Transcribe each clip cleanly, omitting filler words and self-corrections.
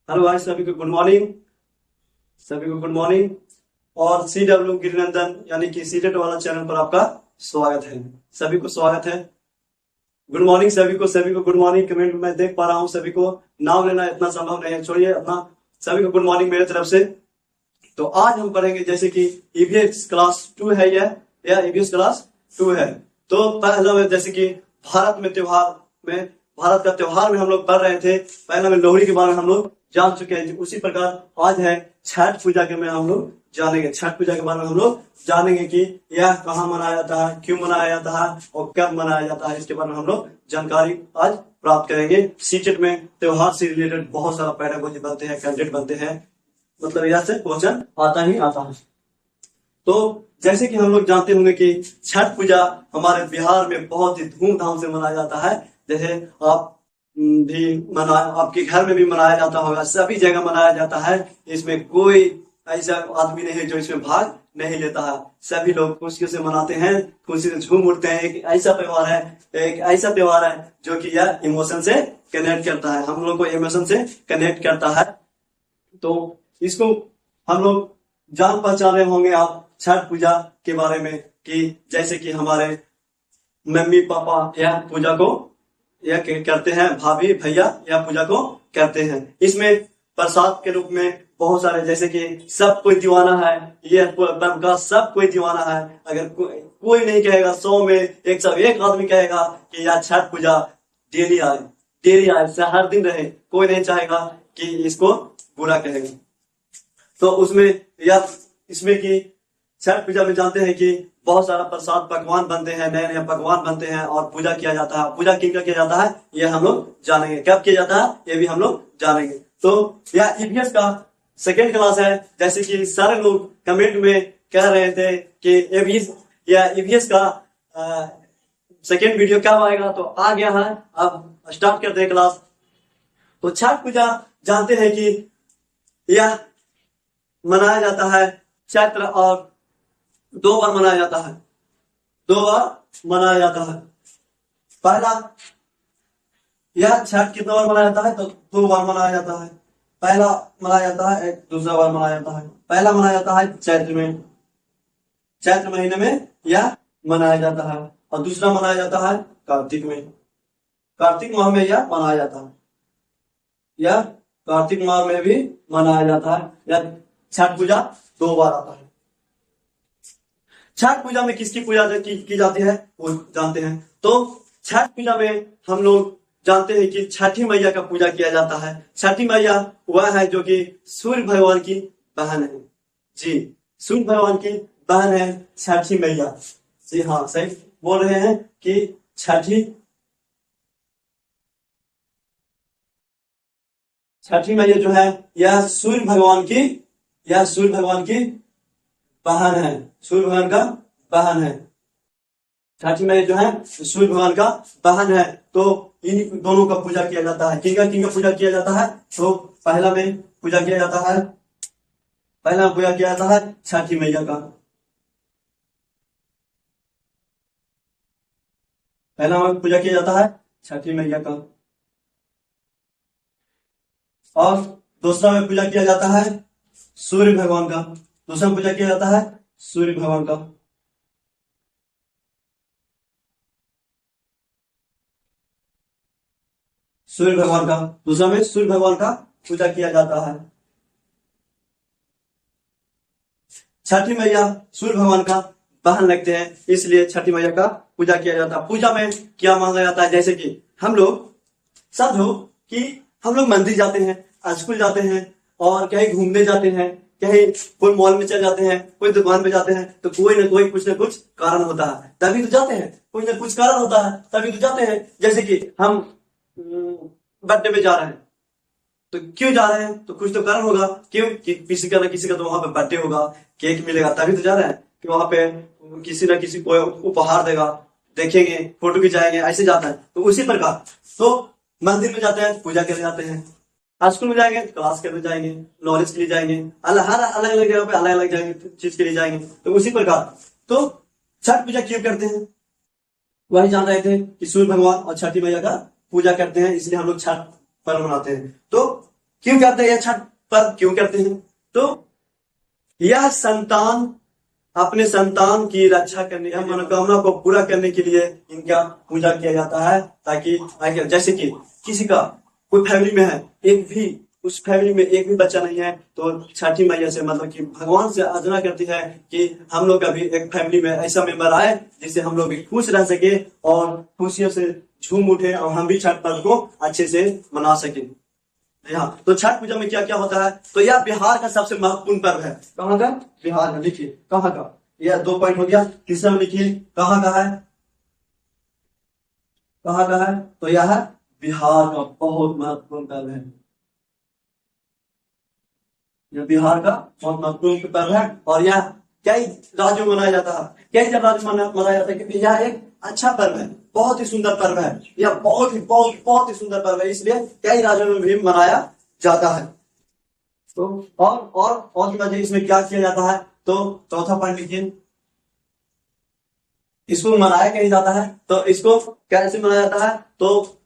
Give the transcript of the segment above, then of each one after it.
Hello भाई, सभी को गुड मॉर्निंग। सभी को गुड मॉर्निंग। और CW गिरिनंदन यानी कि सीटेट वाला चैनल पर आपका स्वागत है। सभी को स्वागत है। गुड मॉर्निंग सभी को गुड मॉर्निंग। कमेंट में देख पा रहा हूँ, सभी को नाम लेना इतना संभव नहीं है, छोड़िए अपना। सभी को गुड मॉर्निंग मेरे तरफ से। तो आज हम पढ़ेंगे जैसे कि ईवीएस क्लास 2 है, यह ईवीएस क्लास 2 है। तो पहला में जैसे कि भारत का त्योहार में हम लोग पढ़ रहे थे। पहला में लोहड़ी के बारे में हम लोग जान चुके हैं। उसी प्रकार आज है छठ पूजा के में हम लोग जानेंगे। छठ पूजा के बारे में हम लोग जानेंगे कि यह कहाँ मनाया जाता है, क्यों मनाया जाता है और कब मनाया जाता है। इसके बारे में हम लोग जानकारी आज प्राप्त करेंगे। सीटेट में त्योहार से रिलेटेड बहुत सारा पैडागोजी बनते हैं, कंटेंट बनते हैं, मतलब यहाँ से क्वेश्चन आता ही आता है। तो जैसे कि हम लोग जानते होंगे कि छठ पूजा हमारे बिहार में बहुत ही धूमधाम से मनाया जाता है। जैसे आप आपके घर में भी मनाया जाता होगा, सभी जगह मनाया जाता है। इसमें कोई ऐसा आदमी नहीं है जो इसमें भाग नहीं लेता है। सभी लोग खुशी से मनाते हैं, खुशी से झूम उठते हैं। एक ऐसा त्योहार है जो कि यह इमोशन से कनेक्ट करता है, हम लोग को इमोशन से कनेक्ट करता है। तो इसको हम लोग जान पहचान रहे होंगे आप छठ पूजा के बारे में कि जैसे कि हमारे मम्मी पापा यह पूजा को यह करते हैं, भाभी भैया यह पूजा को करते हैं। इसमें प्रसाद के रूप में बहुत सारे, जैसे कि सब कोई दीवाना है, यह पर्व का सब कोई दीवाना है। अगर कोई नहीं कहेगा, 100 में 101 आदमी कहेगा कि यह छठ पूजा डेली आए से हर दिन रहे। कोई नहीं चाहेगा कि इसको बुरा कहेगा। तो इसमें कि छठ पूजा में जानते हैं कि बहुत सारा प्रसाद पकवान बनते हैं, नए नए पकवान बनते हैं और पूजा किया जाता है। पूजा किनका किया जाता है ये हम लोग जानेंगे, कब किया जाता है ये भी हम लोग जानेंगे। तो यह ईवीएस का सेकेंड क्लास है। जैसे कि सारे लोग कमेंट में कह रहे थे कि ईवीएस का सेकेंड वीडियो कब आएगा, तो आ गया है। अब स्टार्ट करते हैं क्लास। तो छठ पूजा जानते हैं कि यह मनाया जाता है चैत्र, और 2 बार मनाया जाता है। 2 बार मनाया जाता है। पहला यह छठ कितना बार मनाया जाता है, तो 2 बार मनाया जाता है। पहला मनाया जाता है, दूसरा बार मनाया जाता है। पहला मनाया जाता है चैत्र महीने में यह मनाया जाता है, और दूसरा मनाया जाता है कार्तिक माह में यह मनाया जाता है। यह कार्तिक माह में भी मनाया जाता है। यह छठ पूजा 2 बार आता है। छठ पूजा में किसकी पूजा की जाती है वो जानते हैं। तो छठ पूजा में हम लोग जानते हैं कि छठी मैया का पूजा किया जाता है। छठी मैया वह है जो कि सूर्य भगवान की बहन है। जी, सूर्य भगवान की बहन है छठी मैया। जी हाँ, सही बोल रहे हैं कि छठी मैया जो है यह सूर्य भगवान की बहन है। सूर्य भगवान का बहन है। छठी मैया जो है सूर्य भगवान का बहन है। तो इन दोनों का पूजा किया जाता है। किनका पूजा किया जाता है, तो पहला में पूजा किया जाता है छठी मैया का। पहला में पूजा किया जाता है छठी मैया का, और दूसरा में पूजा किया जाता है सूर्य भगवान का। दूसरा में पूजा किया जाता है सूर्य भगवान का। दूसरा में सूर्य भगवान का पूजा किया जाता है। छठी मैया सूर्य भगवान का बहन लगते हैं, इसलिए छठी मैया का पूजा किया जाता है। पूजा में क्या माना जाता है, जैसे कि हम लोग समझो कि हम लोग मंदिर जाते हैं, स्कूल जाते हैं, और कहीं घूमने जाते हैं, कहीं कोई मॉल में चले जाते हैं, कोई दुकान पे जाते हैं, तो कोई ना कोई कुछ ना कुछ कारण होता है तभी तो जाते हैं। कोई ना कुछ कारण होता है तभी तो जाते हैं। जैसे कि हम बर्थडे पे जा रहे हैं, तो क्यों जा रहे हैं, तो कुछ तो कारण होगा। क्यों कि किसी का तो वहां पे बर्थडे होगा, केक मिलेगा, तभी तो जा रहे हैं कि वहां पे किसी ना किसी को उपहार देगा, देखेंगे, फोटो खिंचाएंगे, ऐसे जाता है। तो उसी प्रकार तो मंदिर में जाते हैं, पूजा करने जाते हैं। स्कूल में जाएंगे, क्लास करने जाएंगे, नॉलेज के लिए जाएंगे, हर अलग अलग जगह पे अलग अलग जाएंगे, चीज के लिए जाएंगे। तो उसी प्रकार तो छठ पूजा क्यों करते हैं, वही जान रहे थे कि सूर्य भगवान और छठी मैया का पूजा करते हैं, इसलिए हम लोग छठ पर्व मनाते हैं। तो क्यों करते हैं, यह छठ पर्व क्यों करते हैं? तो यह संतान अपने संतान की रक्षा करने, या मनोकामना को पूरा करने के लिए इनका पूजा किया जाता है, ताकि जैसे कि किसी का कोई फैमिली में है, एक भी उस फैमिली में एक भी बच्चा नहीं है, तो छठी मैया से मतलब कि भगवान से याचना करती है कि हम लोग का भी एक फैमिली में ऐसा मेंबर आए जिससे हम लोग भी खुश रह सके और खुशियों से झूम उठे और हम भी छठ पर्व को अच्छे से मना सके। हाँ, तो छठ पूजा में क्या क्या होता है? तो यह बिहार का सबसे महत्वपूर्ण पर्व है। कहाँ का? बिहार का। लिखिए कहाँ का, यह 2 पॉइंट हो गया। तीसरा में लिखिए कहाँ का है, कहाँ का है? तो यह बिहार का बहुत महत्वपूर्ण पर्व है। यह बिहार का बहुत महत्वपूर्ण पर्व है और यह कई राज्यों में मनाया जाता है, कई राज्यों में मनाया जाता है, क्योंकि यह एक अच्छा पर्व है, बहुत ही सुंदर पर्व है, यह बहुत ही सुंदर पर्व है, इसलिए कई राज्यों में भी मनाया जाता है। तो और की वजह इसमें क्या किया जाता है? तो चौथा पॉइंट लिखिए, इसको मनाया कैसे जाता है? तो इसको कैसे मनाया जाता है? तो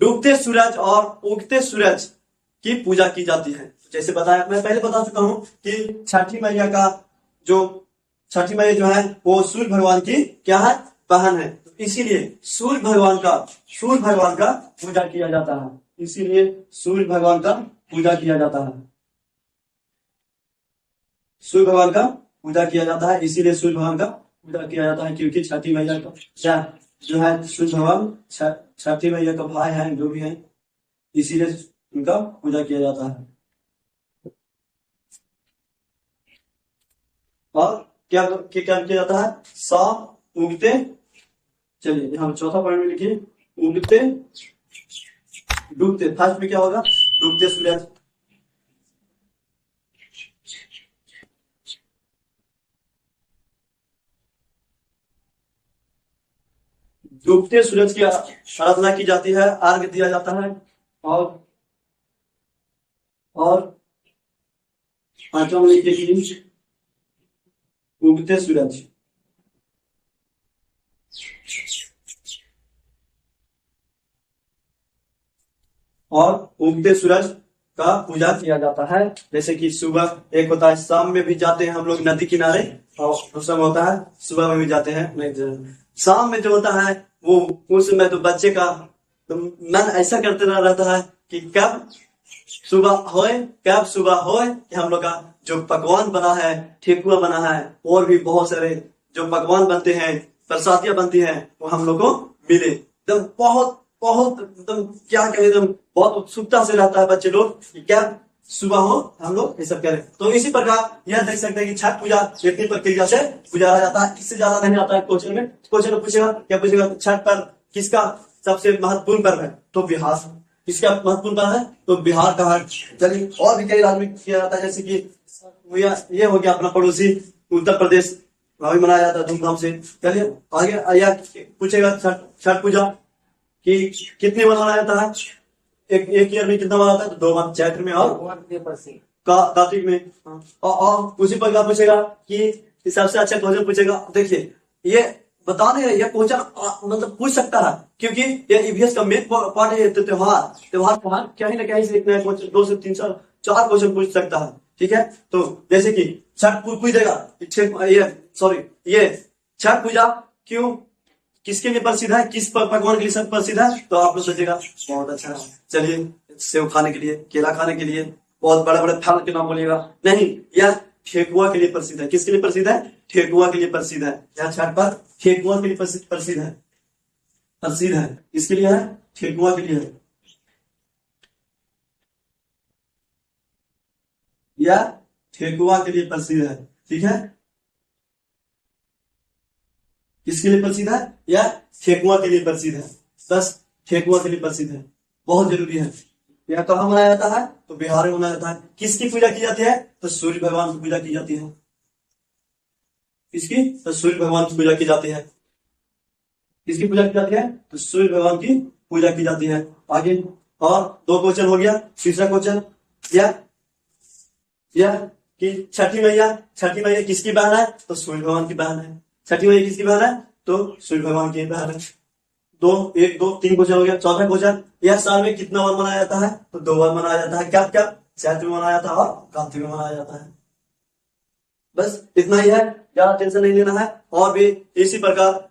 डूबते सूरज और उगते सूरज की पूजा की जाती है। जैसे बताया, मैं पहले बता चुका हूं कि छठी मैया का जो छठी मैया जो है वो सूर्य भगवान की क्या है? बहन है। इसीलिए सूर्य भगवान का पूजा किया जाता है, इसीलिए सूर्य भगवान का पूजा किया जाता है, सूर्य भगवान का पूजा किया जाता है, इसीलिए सूर्य भगवान का पूजा किया जाता है, क्योंकि छठी मैया का क्या जो है सूर्य भगवान छठी मैया का भाई है, जो भी है, इसीलिए उनका पूजा किया जाता है। और क्या किया जाता है? शाम उगते, चलिए हम चौथा पॉइंट में लिखिए उगते डूबते, फर्स्ट में क्या होगा? डूबते सूरज, डूबते सूरज की आराधना की जाती है, अर्घ्य दिया जाता है। और पांचवा में लिखिए उगते सूरज, और उगते सूरज का पूजा किया जाता है। जैसे कि सुबह एक होता है, शाम में भी जाते हैं हम लोग नदी किनारे, और दूसरा होता है सुबह में भी जाते हैं। शाम में जो होता है वो उस समय तो बच्चे का तो मन ऐसा करते रहता है कि कब सुबह होए कि हम लोग का जो पकवान बना है, ठेकुआ बना है, और भी बहुत सारे जो पकवान बनते हैं, प्रसादियां बनती हैं, वो हम लोग को मिले। एकदम बहुत बहुत एकदम क्या कहें, एकदम बहुत उत्सुकता से रहता है बच्चे लोग कि क्या सुबह हो हम लोग ये सब करें। तो इसी प्रकार यह देख सकते हैं कि छठ पूजा इतनी प्रक्रिया से गुजारा जाता है, इससे ज्यादा नहीं आता है। क्वेश्चन पूछेगा, क्या पूछेगा? छठ पर्व किसका सबसे महत्वपूर्ण पर्व है? तो बिहार। किसका महत्वपूर्ण पर्व है? तो बिहार का है। चलिए और भी कई राज्य में किया जाता है, जैसे कि ये हो गया अपना पड़ोसी उत्तर प्रदेश, वहां भी मनाया जाता है धूमधाम से। चलिए आगे पूछेगा छठ पूजा कि कितने बार मनाया जाता है? एक ईयर में कितना बार आता है? तो 2 बार, चैत्र में और कार्तिक में। और उसी पर क्या पूछेगा कि सबसे अच्छा क्वेश्चन पूछेगा। देखिए ये बताने ये क्वेश्चन मतलब पूछ सकता है, क्योंकि ये ईवीएस का मेन पार्ट है। त्योहार कहीं ना कहीं से एक नया क्वेश्चन 2 से 3 4 क्वेश्चन पूछ सकता है। ठीक है, तो जैसे कि छठ पूछ देगा, ये छठ पूजा क्यों किसके लिए प्रसिद्ध है, किस पकवान के लिए सब प्रसिद्ध है? तो आप लोग सोचेगा बहुत अच्छा है। चलिए सेव खाने के लिए, केला खाने के लिए, बहुत बड़े बड़े फल के नाम बोलिएगा। नहीं, यह ठेकुआ के लिए प्रसिद्ध है। किसके लिए प्रसिद्ध है? ठेकुआ के लिए प्रसिद्ध है। यह छठ पर ठेकुआ के लिए प्रसिद्ध है। इसके लिए है, ठेकुआ के लिए है। यह ठेकुआ के लिए प्रसिद्ध है। ठीक है, किसके लिए प्रसिद्ध है? यह ठेकुआ के लिए प्रसिद्ध है। बस ठेकुआ के लिए प्रसिद्ध है, बहुत जरूरी है। यह कहाँ मनाया जाता है? तो बिहार में मनाया जाता है। किसकी पूजा की जाती है? तो सूर्य भगवान की पूजा की जाती है। किसकी? तो सूर्य भगवान की पूजा की जाती है। किसकी पूजा की जाती है? तो सूर्य भगवान की पूजा की जाती है। आगे और 2 क्वेश्चन हो गया। तीसरा क्वेश्चन यह कि छठी मैया किसकी बहन है? तो सूर्य भगवान की बहन है। छठी मैया किसकी बहन है? तो सूर्य भगवान की बहन है। दो, एक, दो, तीन क्वेश्चन हो गया। चौथा क्वेश्चन, यह साल में कितना बार मनाया जाता है? तो 2 बार मनाया जाता है। क्या क्या? चैत्र में मनाया जाता है और कार्तिक में मनाया जाता है। बस इतना ही है, ज्यादा टेंशन नहीं लेना है। और भी इसी प्रकार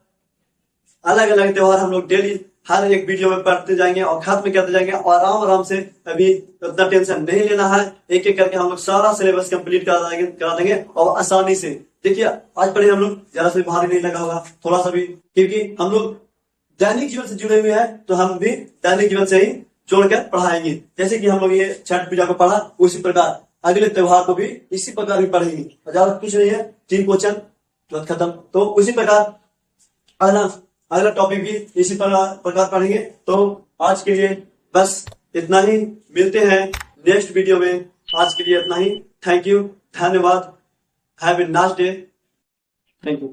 अलग अलग त्योहार हम लोग डेली हर एक वीडियो में पढ़ते जाएंगे और खत्म करते जाएंगे, और आराम आराम से। अभी उतना टेंशन नहीं लेना है, एक एक करके हम लोग सारा सिलेबस कंप्लीट करा देंगे और आसानी से। देखिए आज पढ़े हम लोग, ज्यादा से भारी नहीं लगा होगा थोड़ा सा भी, क्योंकि हम लोग दैनिक जीवन से जुड़े हुए हैं, तो हम भी दैनिक जीवन से ही जोड़कर पढ़ाएंगे। जैसे कि हम लोग ये छठ पूजा को पढ़ा, उसी प्रकार अगले त्योहार को भी इसी प्रकार भी पढ़ेंगे। ज्यादा कुछ नहीं है, 3 क्वेश्चन तुरंत खत्म। तो उसी प्रकार अगला टॉपिक भी इसी प्रकार पढ़ेंगे। तो आज के लिए बस इतना ही, मिलते हैं नेक्स्ट वीडियो में। आज के लिए इतना ही। थैंक यू, धन्यवाद। Have a nice day. Thank you.